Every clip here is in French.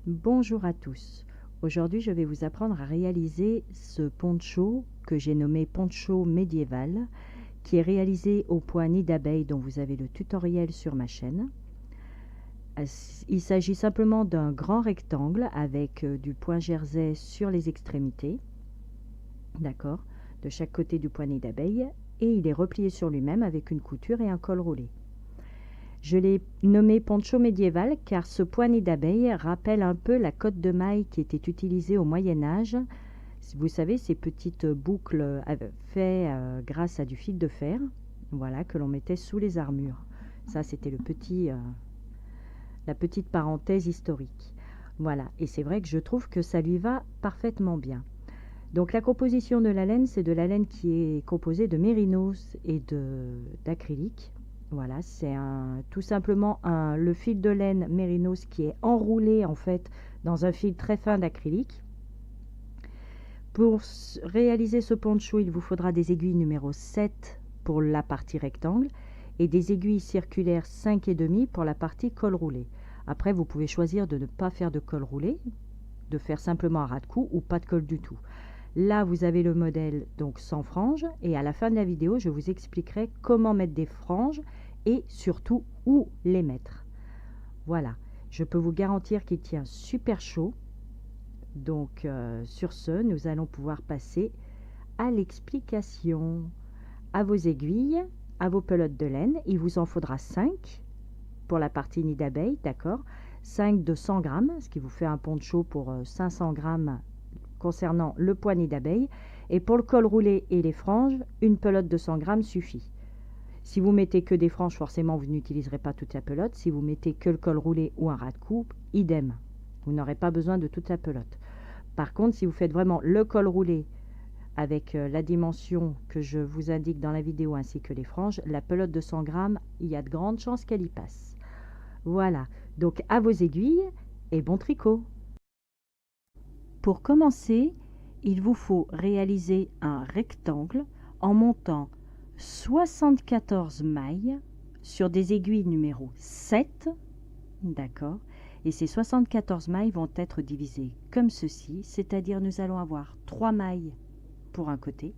Bonjour à tous. Aujourd'hui, je vais vous apprendre à réaliser ce poncho que j'ai nommé poncho médiéval, qui est réalisé au point nid d'abeille dont vous avez le tutoriel sur ma chaîne. Il s'agit simplement d'un grand rectangle avec du point jersey sur les extrémités, d'accord, de chaque côté du point nid d'abeille, et il est replié sur lui-même avec une couture et un col roulé. Je l'ai nommé poncho médiéval car ce poignet d'abeille rappelle un peu la cotte de maille qui était utilisée au Moyen-Âge. Vous savez, ces petites boucles faites grâce à du fil de fer, voilà, que l'on mettait sous les armures. Ça, c'était la petite parenthèse historique. Voilà, et c'est vrai que je trouve que ça lui va parfaitement bien. Donc la composition de la laine, c'est de la laine qui est composée de mérinos et d'acrylique. Voilà, c'est tout simplement le fil de laine mérinos qui est enroulé en fait dans un fil très fin d'acrylique. Pour réaliser ce poncho, il vous faudra des aiguilles numéro 7 pour la partie rectangle et des aiguilles circulaires 5,5 pour la partie col roulé. Après, vous pouvez choisir de ne pas faire de col roulé, de faire simplement un ras de cou ou pas de col du tout. Là, vous avez le modèle donc sans franges et à la fin de la vidéo, je vous expliquerai comment mettre des franges et surtout où les mettre. Voilà, je peux vous garantir qu'il tient super chaud. Donc sur ce, nous allons pouvoir passer à l'explication. À vos aiguilles, à vos pelotes de laine, il vous en faudra 5 pour la partie nid d'abeille, d'accord, 5 de 100 grammes, ce qui vous fait un poncho pour 500 grammes concernant le poignet d'abeille. Et pour le col roulé et les franges, une pelote de 100 grammes suffit. Si vous mettez que des franges, forcément, vous n'utiliserez pas toute la pelote. Si vous mettez que le col roulé ou un ras de cou, idem. Vous n'aurez pas besoin de toute la pelote. Par contre, si vous faites vraiment le col roulé avec la dimension que je vous indique dans la vidéo ainsi que les franges, la pelote de 100 grammes, il y a de grandes chances qu'elle y passe. Voilà, donc à vos aiguilles et bon tricot. Pour commencer, il vous faut réaliser un rectangle en montant 74 mailles sur des aiguilles numéro 7, d'accord, et ces 74 mailles vont être divisées comme ceci, c'est-à-dire nous allons avoir 3 mailles pour un côté,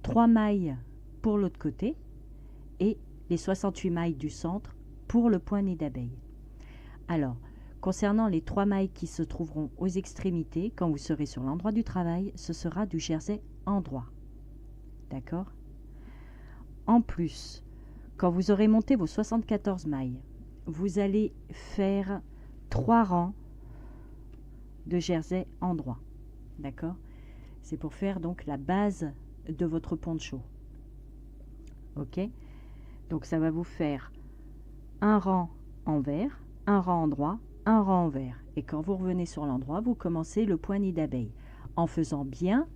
3 mailles pour l'autre côté, et les 68 mailles du centre pour le point nid d'abeille. Alors, concernant les 3 mailles qui se trouveront aux extrémités, quand vous serez sur l'endroit du travail, ce sera du jersey endroit. D'accord? En plus, quand vous aurez monté vos 74 mailles, vous allez faire 3 rangs de jersey endroit. D'accord? C'est pour faire donc la base de votre poncho. Ok? Donc ça va vous faire un rang envers, un rang endroit, un rang envers. Et quand vous revenez sur l'endroit, vous commencez le point nid d'abeille en faisant bien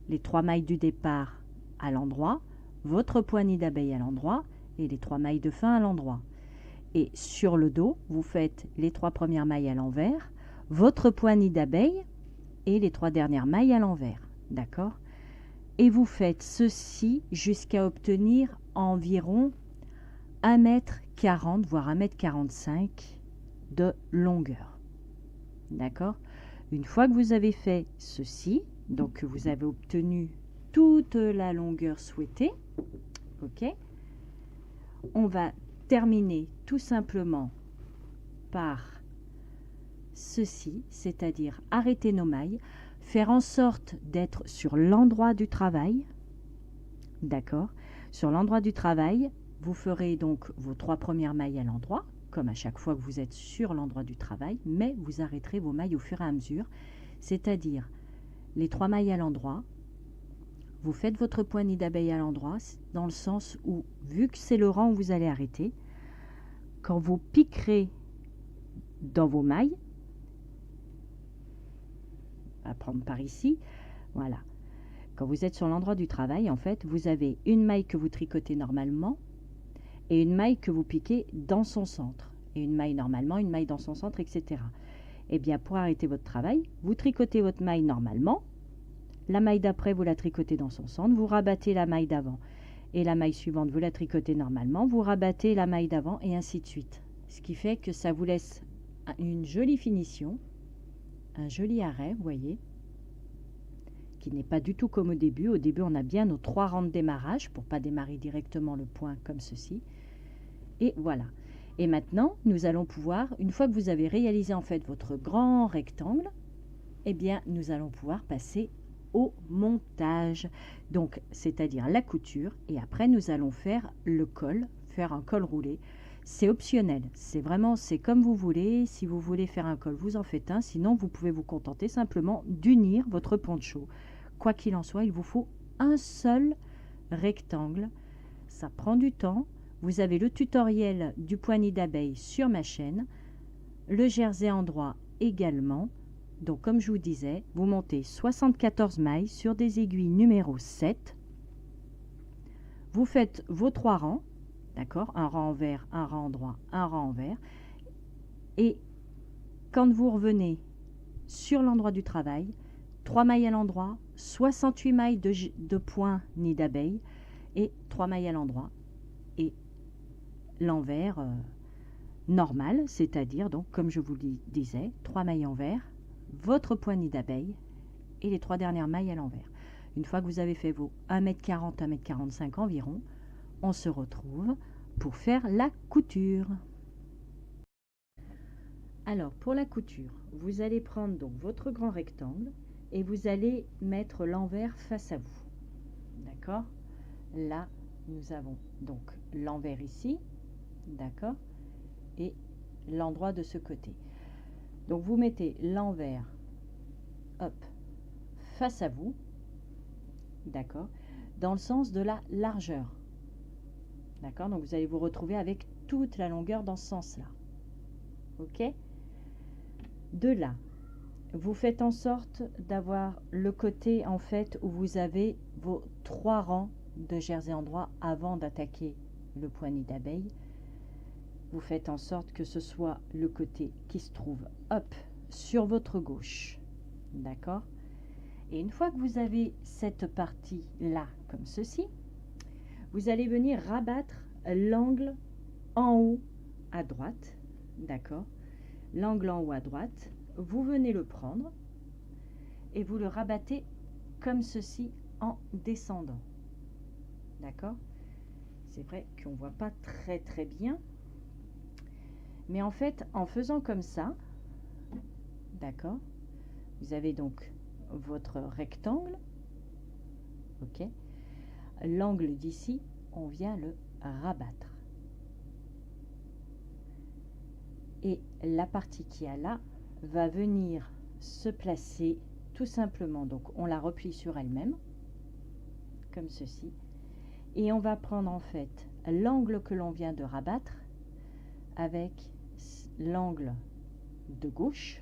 les 3 mailles du départ à l'endroit, votre point nid d'abeille à l'endroit et les 3 mailles de fin à l'endroit. Et sur le dos, vous faites les 3 premières mailles à l'envers, votre point nid d'abeille et les 3 dernières mailles à l'envers. D'accord? Et vous faites ceci jusqu'à obtenir environ 1,40 m, voire 1,45 m de longueur. D'accord? Une fois que vous avez fait ceci, donc que vous avez obtenu toute la longueur souhaitée, ok, on va terminer tout simplement par ceci, c'est-à-dire arrêter nos mailles, faire en sorte d'être sur l'endroit du travail, d'accord? Sur l'endroit du travail, vous ferez donc vos 3 premières mailles à l'endroit, comme à chaque fois que vous êtes sur l'endroit du travail, mais vous arrêterez vos mailles au fur et à mesure, c'est-à-dire les 3 mailles à l'endroit, vous faites votre point nid d'abeille à l'endroit, dans le sens où, vu que c'est le rang où vous allez arrêter, quand vous piquerez dans vos mailles, à prendre par ici, voilà. Quand vous êtes sur l'endroit du travail, en fait, vous avez une maille que vous tricotez normalement et une maille que vous piquez dans son centre. Et une maille normalement, une maille dans son centre, etc. Et bien, pour arrêter votre travail, vous tricotez votre maille normalement. La maille d'après, vous la tricotez dans son centre. Vous rabattez la maille d'avant. Et la maille suivante, vous la tricotez normalement. Vous rabattez la maille d'avant et ainsi de suite. Ce qui fait que ça vous laisse une jolie finition. un joli arrêt, vous voyez, qui n'est pas du tout comme au début. Au début, on a bien nos 3 rangs de démarrage pour pas démarrer directement le point comme ceci. Et voilà. Et maintenant, nous allons pouvoir, une fois que vous avez réalisé en fait votre grand rectangle, eh bien, nous allons pouvoir passer au montage. Donc, c'est-à-dire la couture. Et après, nous allons faire le col, faire un col roulé. C'est optionnel. C'est vraiment, c'est comme vous voulez. Si vous voulez faire un col, vous en faites un. Sinon, vous pouvez vous contenter simplement d'unir votre poncho. Quoi qu'il en soit, il vous faut un seul rectangle. Ça prend du temps. Vous avez le tutoriel du poignet d'abeille sur ma chaîne, le jersey en droit également. Donc comme je vous disais, vous montez 74 mailles sur des aiguilles numéro 7. Vous faites vos 3 rangs, d'accord, un rang envers, un rang droit, un rang envers. Et quand vous revenez sur l'endroit du travail, 3 mailles à l'endroit, 68 mailles de point nid d'abeille et 3 mailles à l'endroit. Et l'envers normal, c'est-à-dire, donc comme je vous le disais, 3 mailles envers, votre poignée d'abeille et les 3 dernières mailles à l'envers. Une fois que vous avez fait vos 1m40, 1m45 environ, on se retrouve pour faire la couture. Alors pour la couture, vous allez prendre donc votre grand rectangle et vous allez mettre l'envers face à vous. D'accord? Là, nous avons donc l'envers ici, d'accord, et l'endroit de ce côté. Donc vous mettez l'envers, hop, face à vous, d'accord, dans le sens de la largeur, d'accord. Donc vous allez vous retrouver avec toute la longueur dans ce sens-là, ok. De là, vous faites en sorte d'avoir le côté en fait où vous avez vos 3 rangs de jersey en droit avant d'attaquer le poignet d'abeille. Vous faites en sorte que ce soit le côté qui se trouve, hop, sur votre gauche, d'accord. Et une fois que vous avez cette partie là comme ceci, vous allez venir rabattre l'angle en haut à droite, d'accord. L'angle en haut à droite, vous venez le prendre et vous le rabattez comme ceci en descendant, d'accord. C'est vrai qu'on ne voit pas très bien, mais en fait en faisant comme ça, d'accord, vous avez donc votre rectangle, ok. L'angle d'ici, on vient le rabattre. Et la partie qui a là va venir se placer tout simplement. Donc on la replie sur elle-même, comme ceci. Et on va prendre en fait l'angle que l'on vient de rabattre avec l'angle de gauche,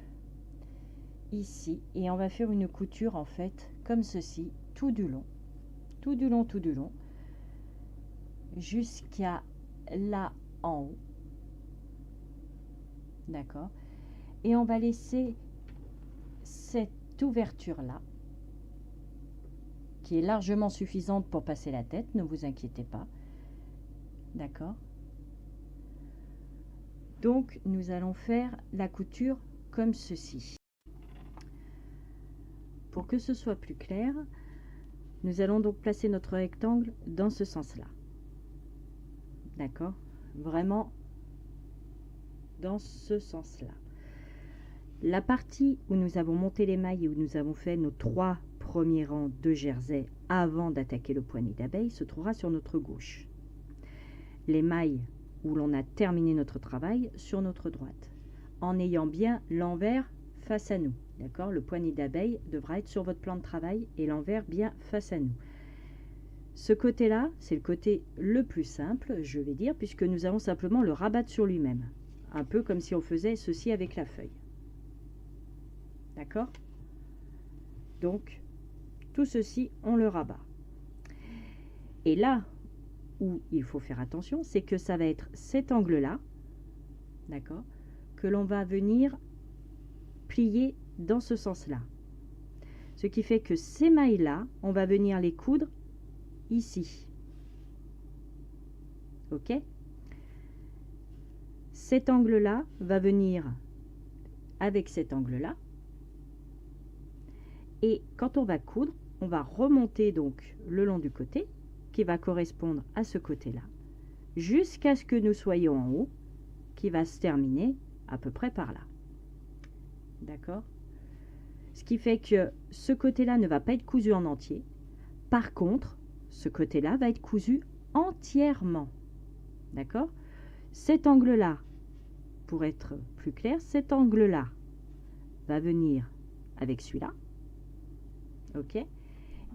ici. Et on va faire une couture en fait comme ceci, tout du long, jusqu'à là en haut, d'accord. Et on va laisser cette ouverture là qui est largement suffisante pour passer la tête, ne vous inquiétez pas, d'accord. Donc nous allons faire la couture comme ceci. Pour que ce soit plus clair, nous allons donc placer notre rectangle dans ce sens là, d'accord, vraiment dans ce sens là. La partie où nous avons monté les mailles et où nous avons fait nos 3 premiers rangs de jersey avant d'attaquer le poignet d'abeille se trouvera sur notre gauche. Les mailles où l'on a terminé notre travail sur notre droite, en ayant bien l'envers face à nous, d'accord. Le poignet d'abeille devra être sur votre plan de travail et l'envers bien face à nous. Ce côté là, c'est le côté le plus simple, je vais dire, puisque nous allons simplement le rabattre sur lui-même, un peu comme si on faisait ceci avec la feuille, d'accord. Donc tout ceci on le rabat. Et là où il faut faire attention, c'est que ça va être cet angle là, d'accord, que l'on va venir plier dans ce sens là, ce qui fait que ces mailles là on va venir les coudre ici, ok. Cet angle là va venir avec cet angle là, Et quand on va coudre, on va remonter donc le long du côté qui va correspondre à ce côté-là, jusqu'à ce que nous soyons en haut, qui va se terminer à peu près par là. D'accord? Ce qui fait que ce côté-là ne va pas être cousu en entier. Par contre, ce côté-là va être cousu entièrement. D'accord? Cet angle-là, pour être plus clair, cet angle-là va venir avec celui-là. Ok?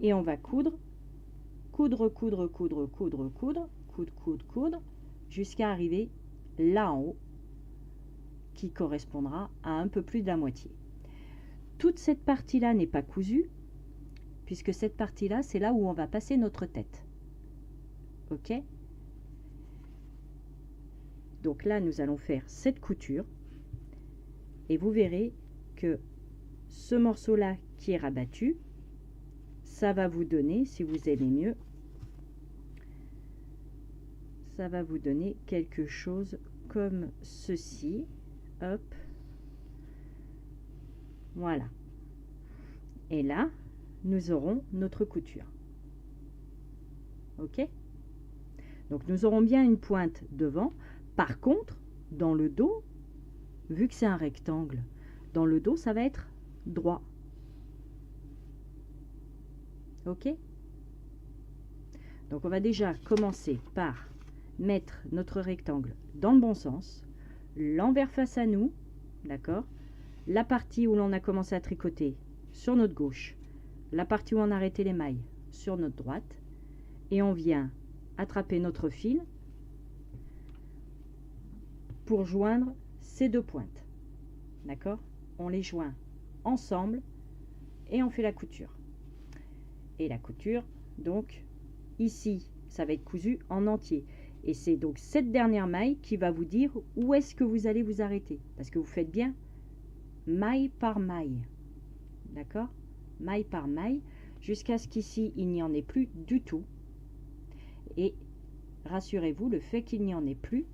Et on va coudre, coudre, coudre, coudre, coudre, coudre, coudre, coudre, coudre, jusqu'à arriver là en haut, qui correspondra à un peu plus de la moitié. Toute cette partie-là n'est pas cousue, puisque cette partie-là, c'est là où on va passer notre tête. Ok? Donc là, nous allons faire cette couture, et vous verrez que ce morceau-là qui est rabattu, ça va vous donner, si vous aimez mieux, ça va vous donner quelque chose comme ceci. Hop. Voilà. Et là, nous aurons notre couture. Ok? Donc nous aurons bien une pointe devant. Par contre, dans le dos, vu que c'est un rectangle, dans le dos, ça va être droit. Ok? Donc on va déjà commencer par mettre notre rectangle dans le bon sens, l'envers face à nous, d'accord? La partie où l'on a commencé à tricoter sur notre gauche, la partie où on a arrêté les mailles sur notre droite, et on vient attraper notre fil pour joindre ces deux pointes. D'accord? On les joint ensemble et on fait la couture. Et la couture, donc, ici, ça va être cousu en entier. Et c'est donc cette dernière maille qui va vous dire où est-ce que vous allez vous arrêter. Parce que vous faites bien maille par maille. D'accord? Maille par maille, jusqu'à ce qu'ici, il n'y en ait plus du tout. Et rassurez-vous, le fait qu'il n'y en ait plus,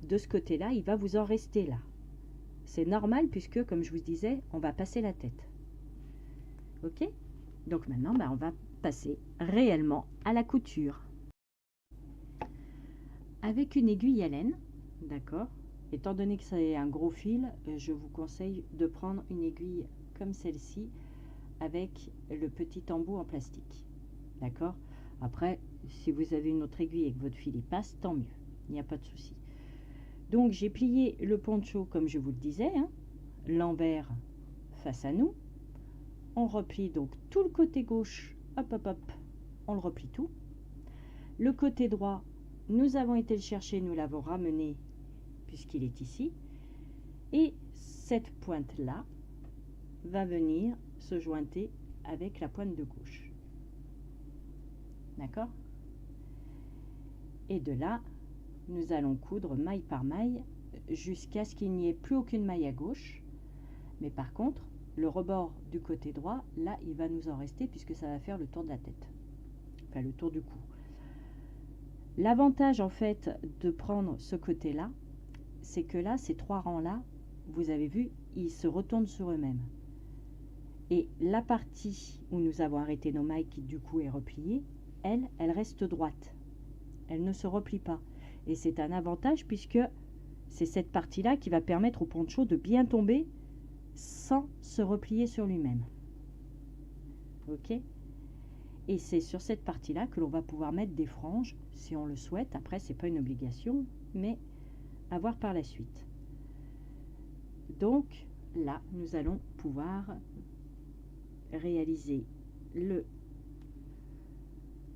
de ce côté-là, il va vous en rester là. C'est normal puisque, comme je vous disais, on va passer la tête. Ok? Donc maintenant, on va passer réellement à la couture. Avec une aiguille à laine, d'accord? Étant donné que c'est un gros fil, je vous conseille de prendre une aiguille comme celle-ci avec le petit embout en plastique. D'accord? Après, si vous avez une autre aiguille et que votre fil y passe, tant mieux. Il n'y a pas de souci. Donc j'ai plié le poncho comme je vous le disais, hein, l'envers face à nous. On replie donc tout le côté gauche, hop hop hop, on le replie tout. Le côté droit, nous avons été le chercher, nous l'avons ramené puisqu'il est ici. Et cette pointe-là va venir se jointer avec la pointe de gauche. D'accord? Et de là, nous allons coudre maille par maille jusqu'à ce qu'il n'y ait plus aucune maille à gauche. Mais par contre, le rebord du côté droit, là, il va nous en rester puisque ça va faire le tour de la tête. Enfin, le tour du cou. L'avantage, en fait, de prendre ce côté-là, c'est que là, ces trois rangs-là, vous avez vu, ils se retournent sur eux-mêmes. Et la partie où nous avons arrêté nos mailles, qui du coup est repliée, elle reste droite. Elle ne se replie pas. Et c'est un avantage puisque c'est cette partie-là qui va permettre au poncho de bien tomber sans se replier sur lui-même. Ok? Et c'est sur cette partie-là que l'on va pouvoir mettre des franges si on le souhaite. Après, c'est pas une obligation, mais à voir par la suite. Donc là, nous allons pouvoir réaliser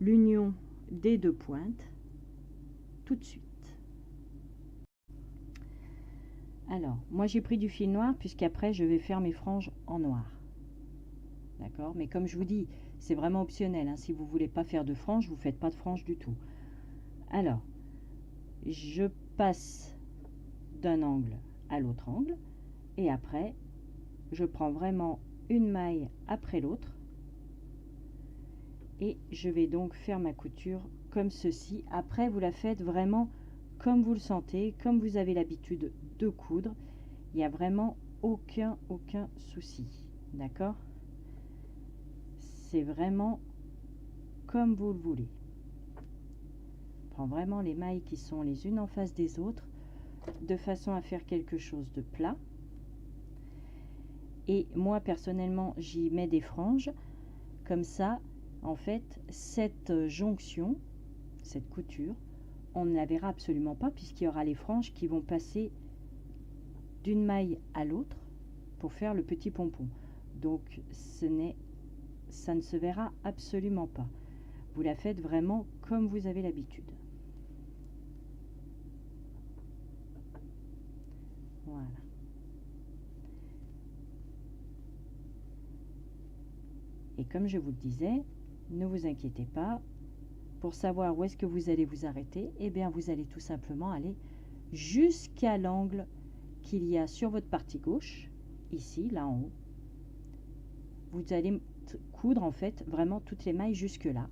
l'union des deux pointes tout de suite. Alors, moi j'ai pris du fil noir puisqu'après je vais faire mes franges en noir. D'accord? Mais comme je vous dis, c'est vraiment optionnel, hein. Si vous ne voulez pas faire de franges, vous ne faites pas de franges du tout. Alors, je passe d'un angle à l'autre angle et après, je prends vraiment une maille après l'autre et je vais donc faire ma couture comme ceci. Après, vous la faites vraiment comme vous le sentez, comme vous avez l'habitude de coudre. Il n'y a vraiment aucun souci. D'accord? c'est vraiment comme vous le voulez. Prends vraiment les mailles qui sont les unes en face des autres, de façon à faire quelque chose de plat. Et moi, personnellement, j'y mets des franges. Comme ça, en fait, cette jonction, cette couture, on ne la verra absolument pas, puisqu'il y aura les franges qui vont passer d'une maille à l'autre pour faire le petit pompon. Donc, ça ne se verra absolument pas. Vous la faites vraiment comme vous avez l'habitude. Voilà. Et comme je vous le disais, ne vous inquiétez pas. Pour savoir où est-ce que vous allez vous arrêter, eh bien vous allez tout simplement aller jusqu'à l'angle qu'il y a sur votre partie gauche, ici, là en haut. Vous allez coudre en fait vraiment toutes les mailles jusque là.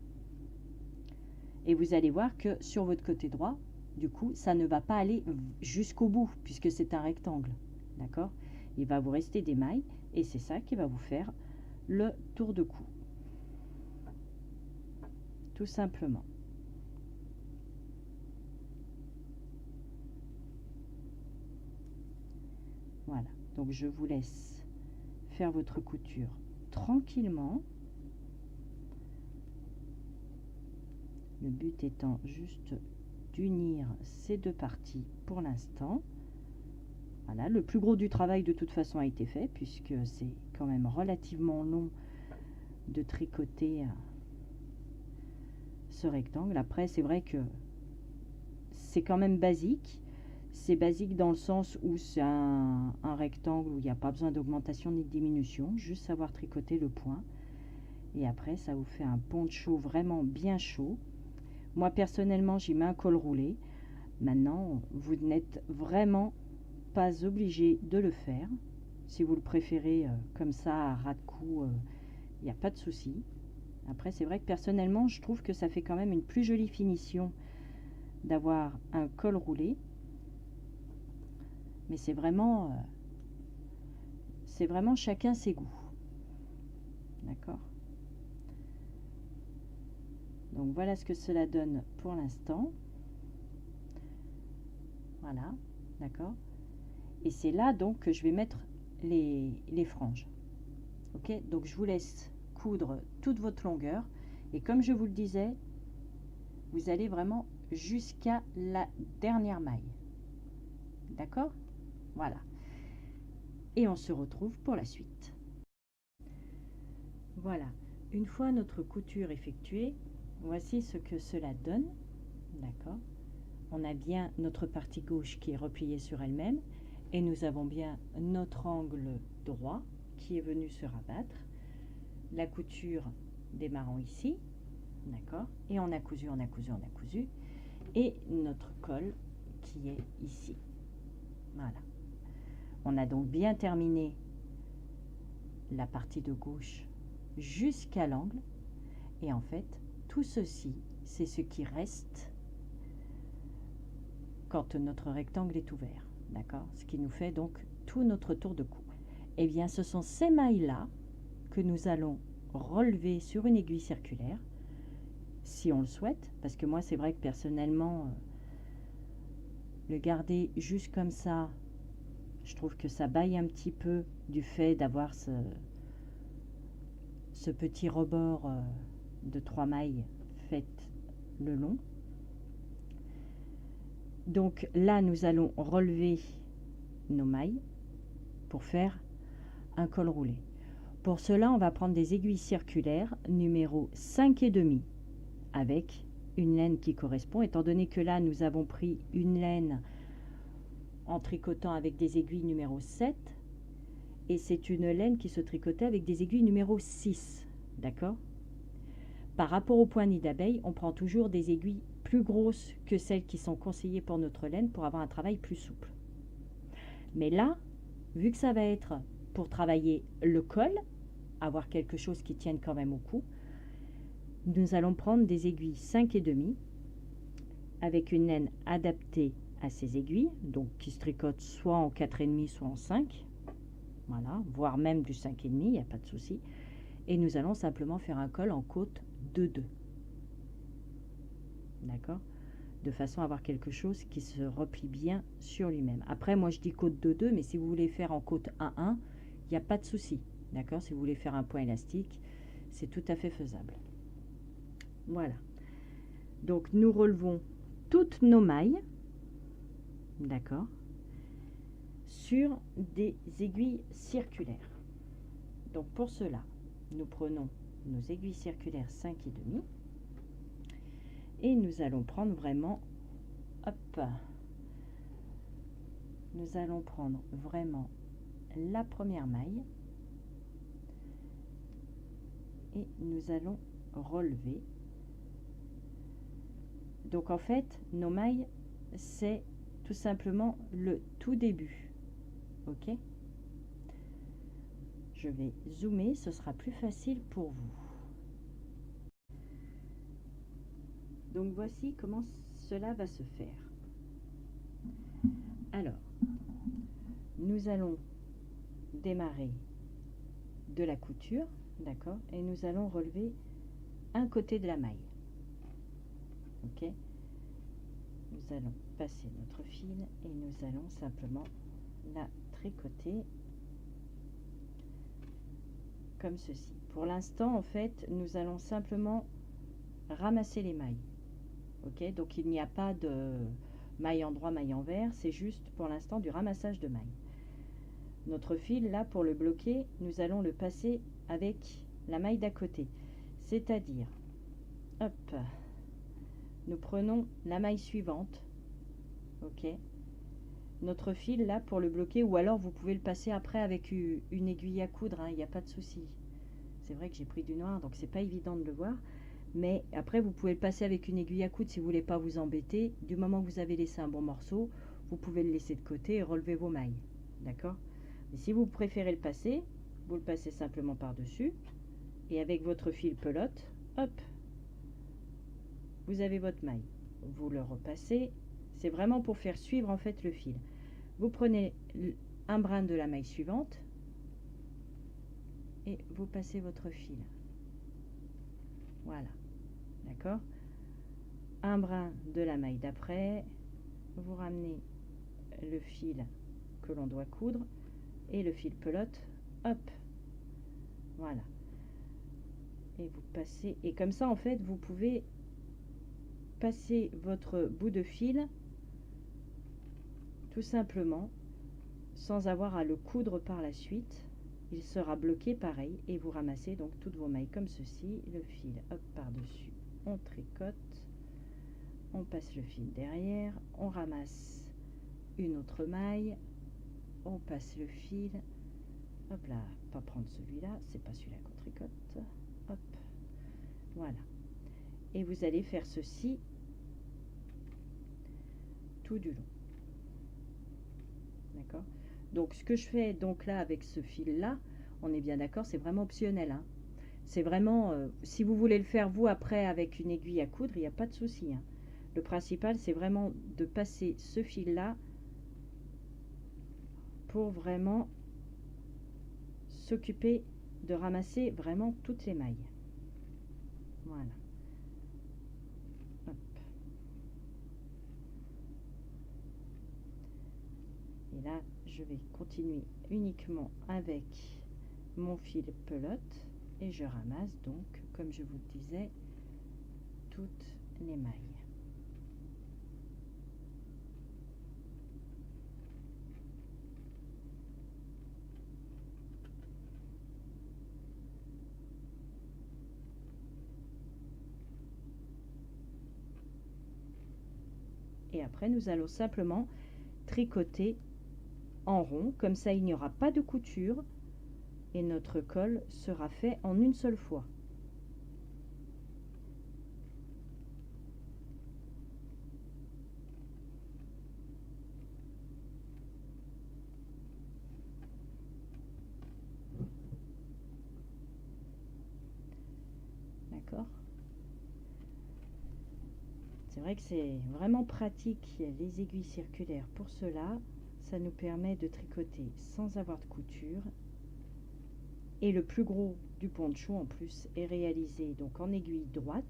Et vous allez voir que sur votre côté droit, du coup, ça ne va pas aller jusqu'au bout, puisque c'est un rectangle. D'accord? Il va vous rester des mailles, et c'est ça qui va vous faire le tour de cou. Tout simplement. Voilà. Donc je vous laisse faire votre couture tranquillement. Le but étant juste d'unir ces deux parties pour l'instant. Voilà, le plus gros du travail de toute façon a été fait, puisque c'est quand même relativement long de tricoter ce rectangle. Après, c'est vrai que c'est quand même basique. C'est basique dans le sens où c'est un rectangle où il n'y a pas besoin d'augmentation ni de diminution, juste savoir tricoter le point. Et après, ça vous fait un poncho vraiment bien chaud. Moi, personnellement, j'y mets un col roulé. Maintenant, vous n'êtes vraiment pas obligé de le faire. Si vous le préférez comme ça, à ras de cou, il n'y a pas de souci. Après, c'est vrai que personnellement, je trouve que ça fait quand même une plus jolie finition d'avoir un col roulé. Mais c'est vraiment chacun ses goûts. D'accord? Donc voilà ce que cela donne pour l'instant. Voilà, d'accord? Et c'est là donc que je vais mettre les franges. Ok? Donc je vous laisse coudre toute votre longueur. Et comme je vous le disais, vous allez vraiment jusqu'à la dernière maille. D'accord? Voilà. Et on se retrouve pour la suite. Voilà. Une fois notre couture effectuée, voici ce que cela donne. D'accord? On a bien notre partie gauche qui est repliée sur elle-même et nous avons bien notre angle droit qui est venu se rabattre. La couture démarrant ici, d'accord? Et on a cousu, on a cousu, on a cousu. Et notre col qui est ici. Voilà. On a donc bien terminé la partie de gauche jusqu'à l'angle. Et en fait, tout ceci, c'est ce qui reste quand notre rectangle est ouvert. D'accord? Ce qui nous fait donc tout notre tour de cou. Eh bien, ce sont ces mailles-là que nous allons relever sur une aiguille circulaire, si on le souhaite, parce que moi, c'est vrai que personnellement, le garder juste comme ça, je trouve que ça baille un petit peu du fait d'avoir ce petit rebord de 3 mailles faites le long. Donc là, nous allons relever nos mailles pour faire un col roulé. Pour cela, on va prendre des aiguilles circulaires numéro 5,5 avec une laine qui correspond, étant donné que là, nous avons pris une laine en tricotant avec des aiguilles numéro 7 et c'est une laine qui se tricotait avec des aiguilles numéro 6. D'accord? Par rapport au point nid d'abeille, on prend toujours des aiguilles plus grosses que celles qui sont conseillées pour notre laine pour avoir un travail plus souple. Mais là, vu que ça va être pour travailler le col, avoir quelque chose qui tienne quand même au cou, nous allons prendre des aiguilles 5,5 avec une laine adaptée à ces aiguilles, donc qui se tricotent soit en 4,5 soit en 5, voilà, voire même du 5,5, il n'y a pas de souci. et nous allons simplement faire un col en côte de 2. D'accord? De façon à avoir quelque chose qui se replie bien sur lui-même. Après, moi je dis côte de 2, mais si vous voulez faire en côte 1-1, il n'y a pas de souci. D'accord? Si vous voulez faire un point élastique, c'est tout à fait faisable. Voilà. Donc nous relevons toutes nos mailles, d'accord, sur des aiguilles circulaires. Donc pour cela, nous prenons nos aiguilles circulaires 5,5 et nous allons prendre vraiment, hop, nous allons prendre vraiment la première maille et nous allons relever. Donc en fait, nos mailles, c'est tout simplement le tout début. Ok? Je vais zoomer, ce sera plus facile pour vous. Donc voici comment cela va se faire. Alors, nous allons démarrer de la couture, d'accord, et nous allons relever un côté de la maille. Ok, nous allons passer notre fil et nous allons simplement la tricoter comme ceci. Pour l'instant, en fait, nous allons simplement ramasser les mailles. Ok, donc il n'y a pas de maille en droit, maille envers, c'est juste pour l'instant du ramassage de mailles. Notre fil, là, pour le bloquer, nous allons le passer avec la maille d'à côté. C'est-à-dire, hop, nous prenons la maille suivante, ok, notre fil là pour le bloquer, ou alors vous pouvez le passer après avec une aiguille à coudre, il n'y a pas de souci. C'est vrai que j'ai pris du noir, donc c'est pas évident de le voir, mais après vous pouvez le passer avec une aiguille à coudre si vous voulez pas vous embêter. Du moment que vous avez laissé un bon morceau, vous pouvez le laisser de côté et relever vos mailles, d'accord. Mais si vous préférez le passer, vous le passez simplement par dessus et avec votre fil pelote, hop, vous avez votre maille, vous le repassez. C'est vraiment pour faire suivre en fait le fil. Vous prenez un brin de la maille suivante et vous passez votre fil. Voilà, d'accord. Un brin de la maille d'après, vous ramenez le fil que l'on doit coudre et le fil pelote, hop, voilà. Et vous passez, et comme ça en fait vous pouvez passer votre bout de fil tout simplement sans avoir à le coudre par la suite. Il sera bloqué pareil et vous ramassez donc toutes vos mailles comme ceci, le fil hop par dessus, on tricote, on passe le fil derrière, on ramasse une autre maille, on passe le fil, hop là, pas prendre celui-là, c'est pas celui-là qu'on tricote, hop, voilà. Et vous allez faire ceci tout du long. D'accord? Donc ce que je fais donc là avec ce fil là, on est bien d'accord, c'est vraiment optionnel, hein. C'est vraiment, si vous voulez le faire vous après avec une aiguille à coudre, il n'y a pas de souci, hein. Le principal c'est vraiment de passer ce fil là pour vraiment s'occuper de ramasser vraiment toutes les mailles. Voilà. Hop. Et là je vais continuer uniquement avec mon fil pelote et je ramasse donc, comme je vous le disais, toutes les mailles. Et après nous allons simplement tricoter en rond, comme ça il n'y aura pas de couture et notre col sera fait en une seule fois. D'accord? C'est vrai que c'est vraiment pratique les aiguilles circulaires pour cela. Ça nous permet de tricoter sans avoir de couture Et le plus gros du poncho en plus est réalisé donc en aiguille droite.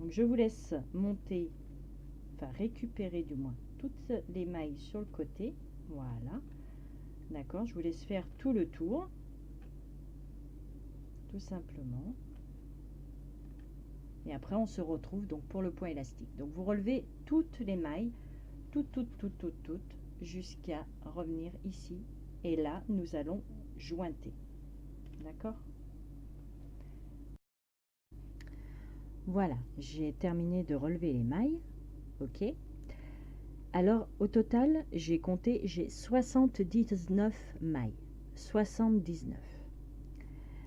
Donc je vous laisse monter, enfin récupérer du moins toutes les mailles sur le côté. Voilà, d'accord, je vous laisse faire tout le tour, tout simplement. Et après on se retrouve donc pour le point élastique. Donc vous relevez toutes les mailles, toutes, jusqu'à revenir ici. Et là nous allons jointer, d'accord. Voilà, j'ai terminé de relever les mailles. Ok. Alors au total, j'ai compté, j'ai 79 mailles. 79.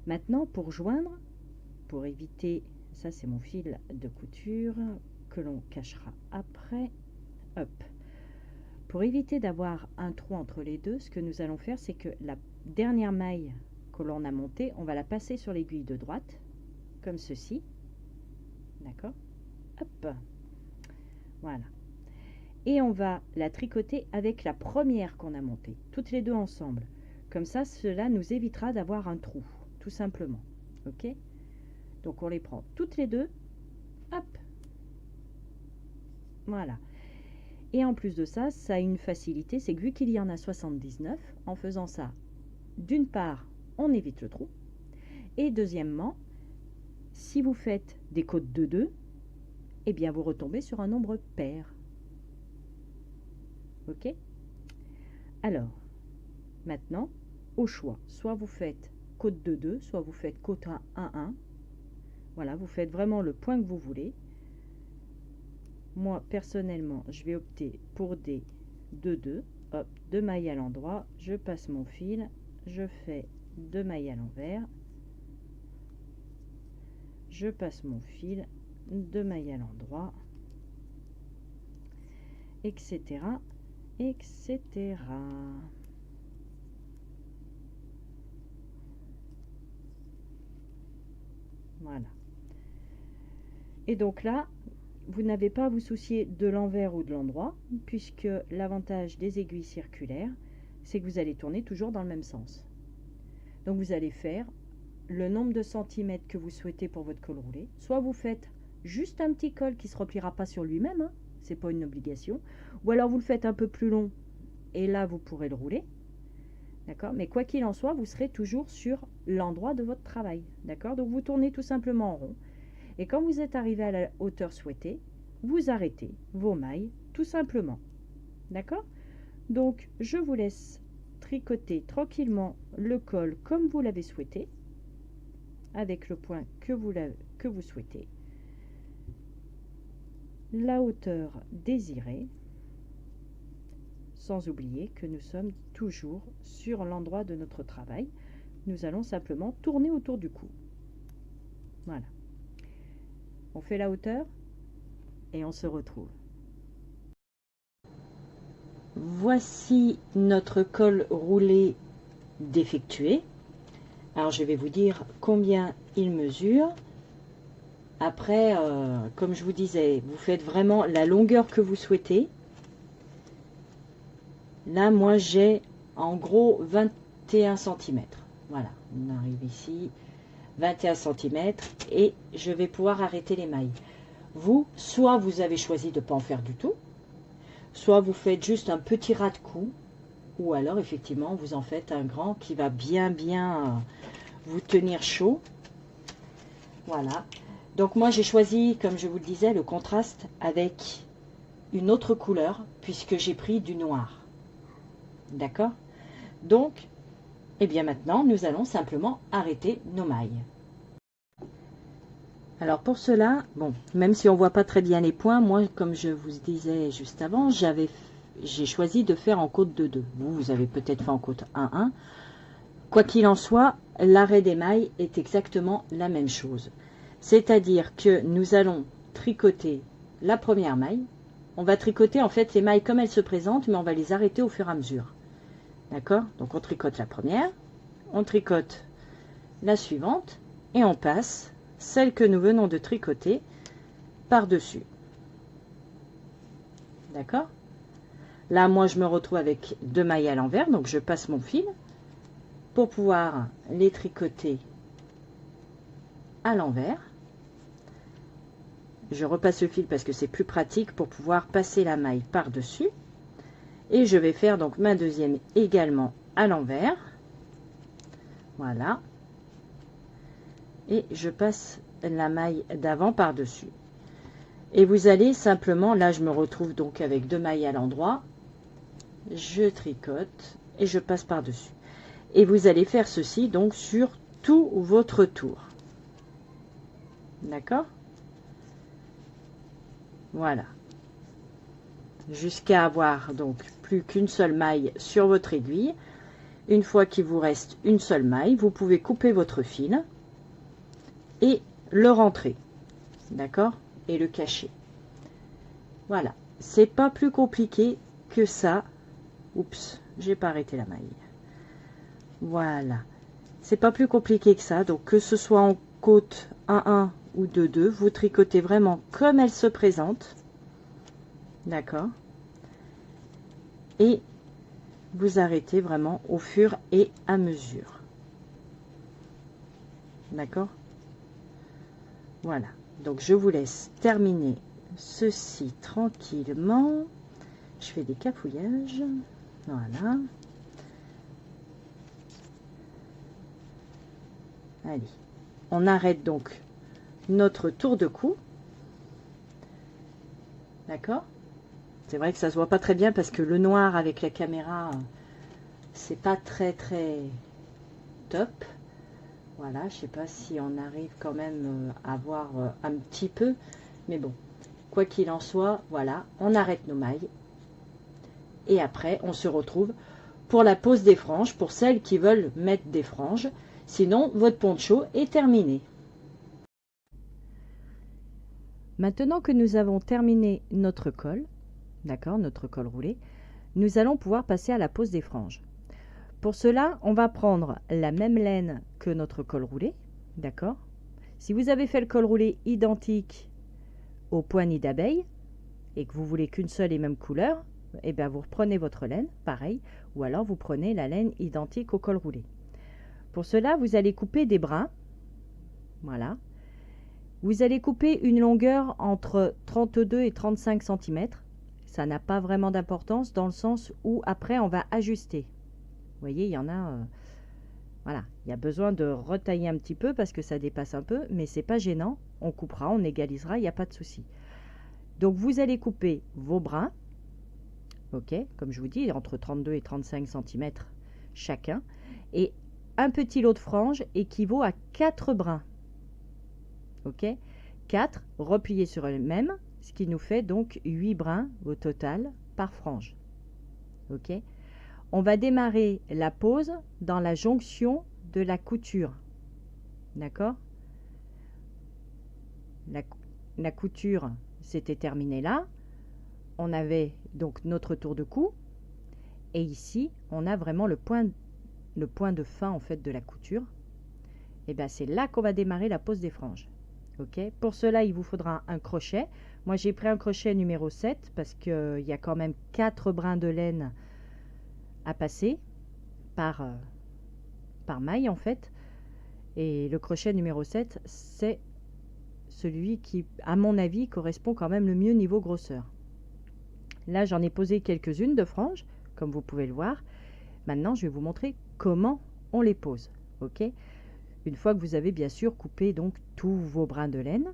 Maintenant, pour joindre, pour éviter, ça c'est mon fil de couture que l'on cachera après. Hop. Pour éviter d'avoir un trou entre les deux, ce que nous allons faire, c'est que la dernière maille que l'on a montée, on va la passer sur l'aiguille de droite, comme ceci. D'accord. Hop. Voilà. Et on va la tricoter avec la première qu'on a montée, toutes les deux ensemble. Comme ça, cela nous évitera d'avoir un trou, tout simplement. Ok. Donc on les prend toutes les deux. Hop. Voilà. Et en plus de ça, ça a une facilité, c'est que vu qu'il y en a 79, en faisant ça, d'une part, on évite le trou. Et deuxièmement, si vous faites des côtes de 2, eh bien vous retombez sur un nombre pair. Ok. Alors, maintenant, au choix, soit vous faites côte de 2, soit vous faites côte 1-1. Voilà, vous faites vraiment le point que vous voulez. Moi, personnellement, je vais opter pour des 2-2. Hop, 2 mailles à l'endroit, je passe mon fil, je fais 2 mailles à l'envers, je passe mon fil, 2 mailles à l'endroit, etc., etc. Voilà. Et donc là, vous n'avez pas à vous soucier de l'envers ou de l'endroit, puisque l'avantage des aiguilles circulaires, c'est que vous allez tourner toujours dans le même sens. Donc vous allez faire le nombre de centimètres que vous souhaitez pour votre col roulé. Soit vous faites juste un petit col qui ne se repliera pas sur lui-même, hein, c'est pas une obligation. Ou alors vous le faites un peu plus long, et là vous pourrez le rouler. D'accord. Mais quoi qu'il en soit, vous serez toujours sur l'endroit de votre travail. D'accord. Donc vous tournez tout simplement en rond. Et quand vous êtes arrivé à la hauteur souhaitée, vous arrêtez vos mailles tout simplement. D'accord. Donc je vous laisse tricoter tranquillement le col comme vous l'avez souhaité, avec le point que vous souhaitez, la hauteur désirée, sans oublier que nous sommes toujours sur l'endroit de notre travail. Nous allons simplement tourner autour du cou. Voilà. On fait la hauteur et on se retrouve. Voici notre col roulé d'effectué. Alors je vais vous dire combien il mesure. Après, comme je vous disais, vous faites vraiment la longueur que vous souhaitez. Là, moi, j'ai en gros 21 cm. Voilà, on arrive ici, 21 cm, et je vais pouvoir arrêter les mailles. Vous, soit vous avez choisi de ne pas en faire du tout, soit vous faites juste un petit ras de cou, ou alors effectivement vous en faites un grand qui va bien vous tenir chaud. Voilà. Donc moi j'ai choisi, comme je vous le disais, le contraste avec une autre couleur, puisque j'ai pris du noir. D'accord. Donc, eh bien maintenant, nous allons simplement arrêter nos mailles. Alors pour cela, bon, même si on voit pas très bien les points, moi, comme je vous disais juste avant, j'ai choisi de faire en côte de 2. Vous avez peut-être fait en côte 1-1. Quoi qu'il en soit, l'arrêt des mailles est exactement la même chose. C'est-à-dire que nous allons tricoter la première maille. On va tricoter en fait les mailles comme elles se présentent, mais on va les arrêter au fur et à mesure. D'accord? Donc on tricote la première, on tricote la suivante et on passe celle que nous venons de tricoter par-dessus. D'accord? Là, moi, je me retrouve avec 2 mailles à l'envers, donc je passe mon fil pour pouvoir les tricoter à l'envers. Je repasse le fil parce que c'est plus pratique pour pouvoir passer la maille par-dessus. Et je vais faire donc ma deuxième également à l'envers. Voilà. Et je passe la maille d'avant par-dessus. Et vous allez simplement, là je me retrouve donc avec 2 mailles à l'endroit. Je tricote et je passe par-dessus. Et vous allez faire ceci donc sur tout votre tour. D'accord? Voilà. Jusqu'à avoir donc plus qu'une seule maille sur votre aiguille. Une fois qu'il vous reste une seule maille, vous pouvez couper votre fil et le rentrer. D'accord? Et le cacher. Voilà. C'est pas plus compliqué que ça. Oups, j'ai pas arrêté la maille. Voilà. C'est pas plus compliqué que ça. Donc que ce soit en côte 1-1 ou 2-2, vous tricotez vraiment comme elle se présente. D'accord? Et vous arrêtez vraiment au fur et à mesure. D'accord? Voilà. Donc je vous laisse terminer ceci tranquillement. Je fais des cafouillages. Voilà. Allez. On arrête donc notre tour de cou. D'accord? C'est vrai que ça se voit pas très bien parce que le noir avec la caméra, c'est pas très top. Voilà, je sais pas si on arrive quand même à voir un petit peu, mais bon, quoi qu'il en soit, voilà, on arrête nos mailles. Et après, on se retrouve pour la pose des franges, pour celles qui veulent mettre des franges. Sinon, votre poncho est terminé. Maintenant que nous avons terminé notre col, d'accord, notre col roulé, nous allons pouvoir passer à la pose des franges. Pour cela, on va prendre la même laine que notre col roulé, d'accord. Si vous avez fait le col roulé identique au point nid d'abeille et que vous voulez qu'une seule et même couleur, et bien vous reprenez votre laine, pareil, ou alors vous prenez la laine identique au col roulé. Pour cela, vous allez couper des brins, voilà. Vous allez couper une longueur entre 32 et 35 cm. Ça n'a pas vraiment d'importance dans le sens où après on va ajuster. Vous voyez, il y en a, voilà, il y a besoin de retailler un petit peu parce que ça dépasse un peu, mais c'est pas gênant. On coupera, on égalisera, il n'y a pas de souci. Donc vous allez couper vos brins, ok, comme je vous dis, entre 32 et 35 cm chacun, et un petit lot de franges équivaut à 4 brins. Ok, 4 repliés sur eux-mêmes, ce qui nous fait donc 8 brins au total par frange. Ok, on va démarrer la pose dans la jonction de la couture. D'accord, la couture s'était terminée là. On avait donc notre tour de cou. Et ici, on a vraiment le point de fin en fait de la couture. Et bien c'est là qu'on va démarrer la pose des franges. Ok, pour cela, il vous faudra un crochet. Moi, j'ai pris un crochet numéro 7 parce qu'il y a quand même 4 brins de laine à passer par maille en fait. Et le crochet numéro 7, c'est celui qui, à mon avis, correspond quand même le mieux niveau grosseur. Là, j'en ai posé quelques-unes de franges, comme vous pouvez le voir. Maintenant, je vais vous montrer comment on les pose. Ok, une fois que vous avez bien sûr coupé donc tous vos brins de laine.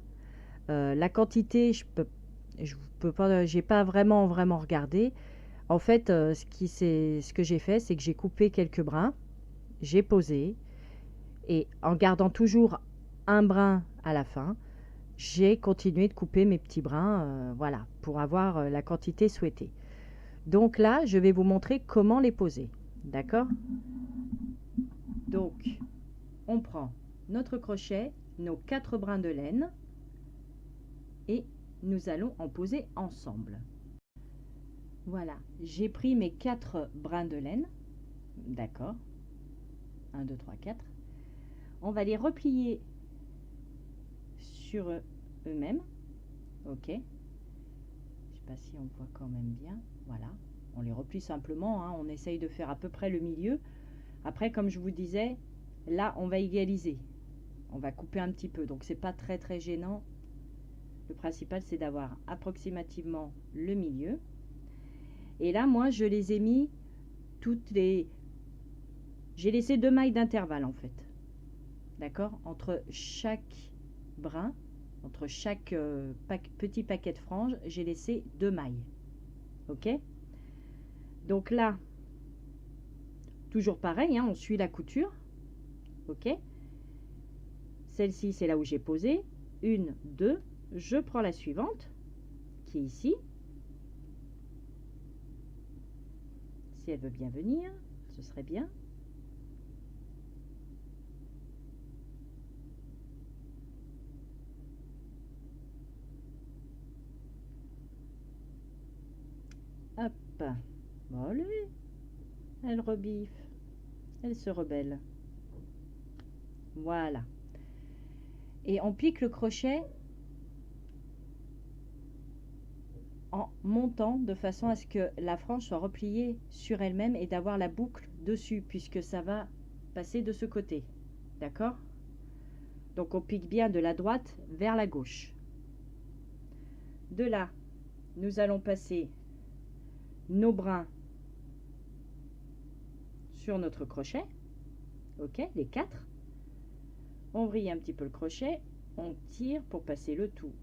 La quantité, j'ai pas vraiment regardé. En fait, ce que j'ai fait, c'est que j'ai coupé quelques brins, j'ai posé, et en gardant toujours un brin à la fin, j'ai continué de couper mes petits brins, voilà, pour avoir la quantité souhaitée. Donc là, je vais vous montrer comment les poser, d'accord? Donc, on prend notre crochet, nos 4 brins de laine, et nous allons en poser ensemble. Voilà, j'ai pris mes 4 brins de laine, d'accord, 1, 2, 3, 4. On va les replier sur eux-mêmes. Ok. Je sais pas si on voit quand même bien. Voilà. On les replie simplement, hein. On essaye de faire à peu près le milieu. Après, comme je vous disais, là, on va égaliser. On va couper un petit peu. Donc, c'est pas très très gênant. Le principal, c'est d'avoir approximativement le milieu. Et là, moi, je les ai mis toutes les... J'ai laissé 2 mailles d'intervalle, en fait. D'accord? Entre chaque brin, entre chaque petit paquet de franges, j'ai laissé 2 mailles. Ok? Donc là, toujours pareil, hein, on suit la couture. Ok? Celle-ci, c'est là où j'ai posé. 1, 2, je prends la suivante, qui est ici. Si elle veut bien venir, ce serait bien. Hop. Bon, allez. Elle rebiffe. Elle se rebelle. Voilà. Et on pique le crochet en montant de façon à ce que la frange soit repliée sur elle-même et d'avoir la boucle dessus puisque ça va passer de ce côté. D'accord? Donc on pique bien de la droite vers la gauche. De là, nous allons passer nos brins sur notre crochet. Ok, les 4. On vrille un petit peu le crochet, on tire pour passer le tout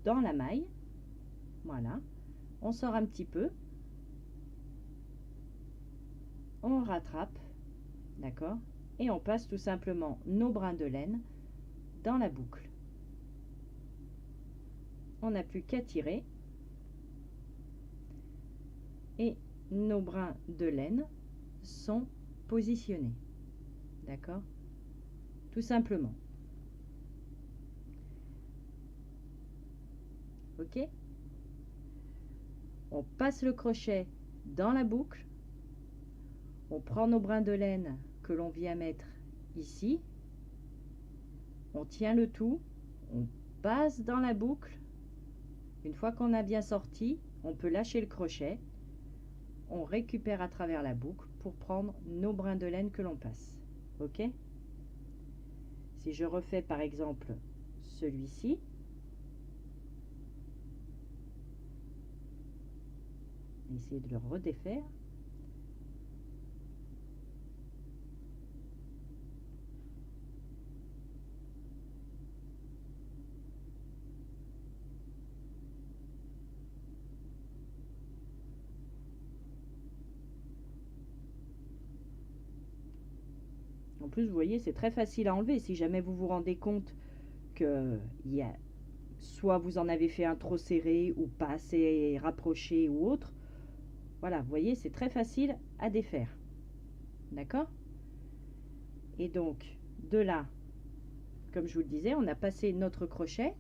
dans la maille. Voilà, on sort un petit peu, on rattrape, d'accord, et on passe tout simplement nos brins de laine dans la boucle. On n'a plus qu'à tirer et nos brins de laine sont positionnés, d'accord, tout simplement. Ok, on passe le crochet dans la boucle, on prend nos brins de laine que l'on vient mettre ici, on tient le tout, on passe dans la boucle. Une fois qu'on a bien sorti, on peut lâcher le crochet, on récupère à travers la boucle pour prendre nos brins de laine que l'on passe. Ok, si je refais par exemple celui-ci, essayer de le redéfaire. En plus, vous voyez, c'est très facile à enlever. Si jamais vous vous rendez compte que soit vous en avez fait un trop serré ou pas assez rapproché ou autre, voilà, vous voyez, c'est très facile à défaire. D'accord? Et donc, de là, comme je vous le disais, on a passé notre crochet,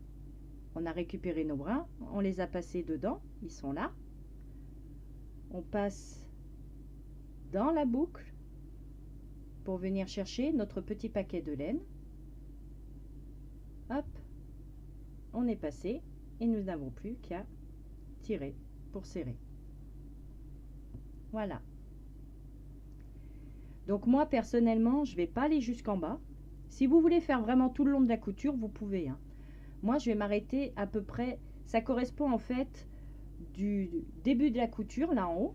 on a récupéré nos brins, on les a passés dedans, ils sont là. On passe dans la boucle pour venir chercher notre petit paquet de laine. Hop, on est passé et nous n'avons plus qu'à tirer pour serrer. Voilà. Donc moi personnellement, je ne vais pas aller jusqu'en bas. Si vous voulez faire vraiment tout le long de la couture, vous pouvez, hein. Moi, je vais m'arrêter à peu près, ça correspond en fait du début de la couture, là en haut,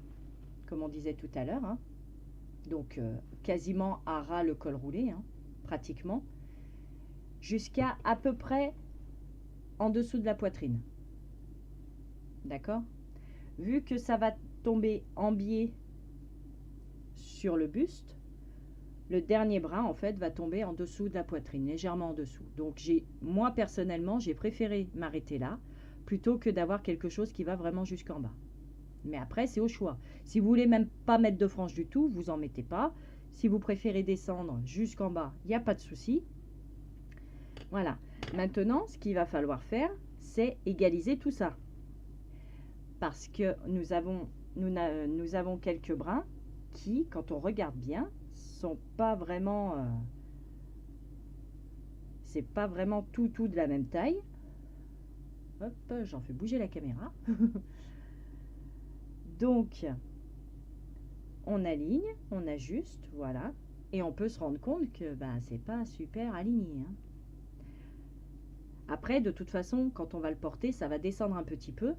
comme on disait tout à l'heure, hein. Donc quasiment à ras le col roulé, hein, pratiquement, jusqu'à peu près en dessous de la poitrine. D'accord? Vu que ça va tomber en biais sur le buste, le dernier brin en fait va tomber en dessous de la poitrine, légèrement en dessous. Donc moi personnellement, j'ai préféré m'arrêter là plutôt que d'avoir quelque chose qui va vraiment jusqu'en bas. Mais après, c'est au choix. Si vous voulez même pas mettre de franges du tout, vous en mettez pas. Si vous préférez descendre jusqu'en bas, il n'y a pas de souci. Voilà. Maintenant, ce qu'il va falloir faire, c'est égaliser tout ça. Parce que nous avons quelques brins qui, quand on regarde bien, sont pas vraiment... c'est pas vraiment tout de la même taille. Hop, j'en fais bouger la caméra. Donc, on aligne, on ajuste, voilà. Et on peut se rendre compte que ben, c'est pas super aligné. Hein. Après, de toute façon, quand on va le porter, ça va descendre un petit peu.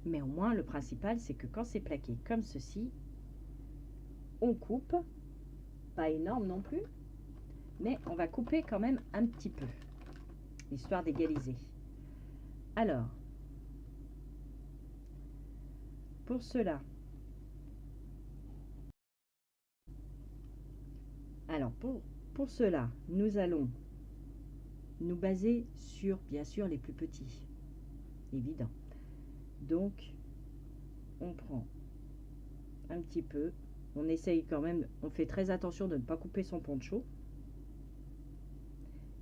Mais au moins, le principal, c'est que quand c'est plaqué comme ceci, on coupe. Pas énorme non plus. Mais on va couper quand même un petit peu. Histoire d'égaliser. Alors, pour cela... Alors, pour cela, nous allons nous baser sur, bien sûr, les plus petits. Évident. Donc, on prend un petit peu. On essaye quand même, on fait très attention de ne pas couper son poncho.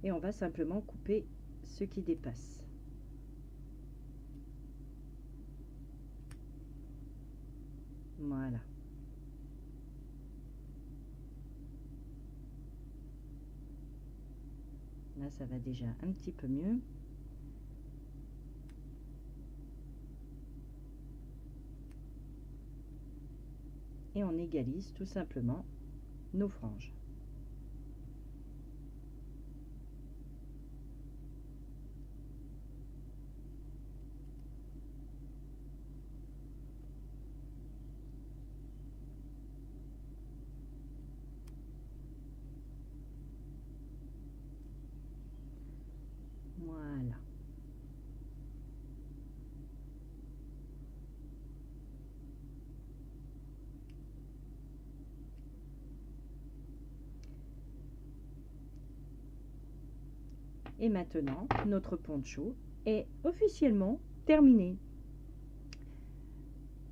Et on va simplement couper ce qui dépasse. Voilà. Là, ça va déjà un petit peu mieux. Et on égalise tout simplement nos franges. Voilà. Et maintenant, notre poncho est officiellement terminé.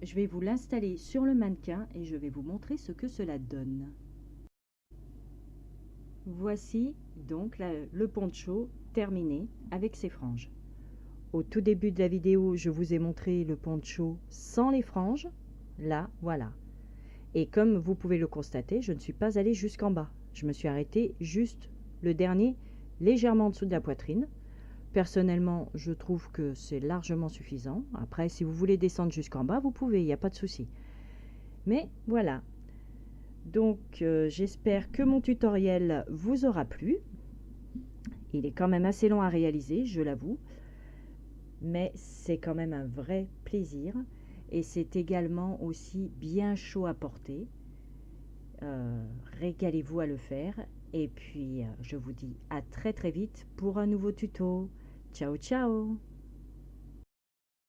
Je vais vous l'installer sur le mannequin et je vais vous montrer ce que cela donne. Voici donc le poncho terminé avec ses franges. Au tout début de la vidéo, je vous ai montré le poncho sans les franges. Là, voilà. Et comme vous pouvez le constater, je ne suis pas allée jusqu'en bas. Je me suis arrêtée juste le dernier, légèrement en dessous de la poitrine. Personnellement, je trouve que c'est largement suffisant. Après, si vous voulez descendre jusqu'en bas, vous pouvez, il n'y a pas de souci. Mais voilà. Donc, j'espère que mon tutoriel vous aura plu. Il est quand même assez long à réaliser, je l'avoue. Mais c'est quand même un vrai plaisir. Et c'est également aussi bien chaud à porter. Régalez-vous à le faire. Et puis, je vous dis à très très vite pour un nouveau tuto. Ciao, ciao!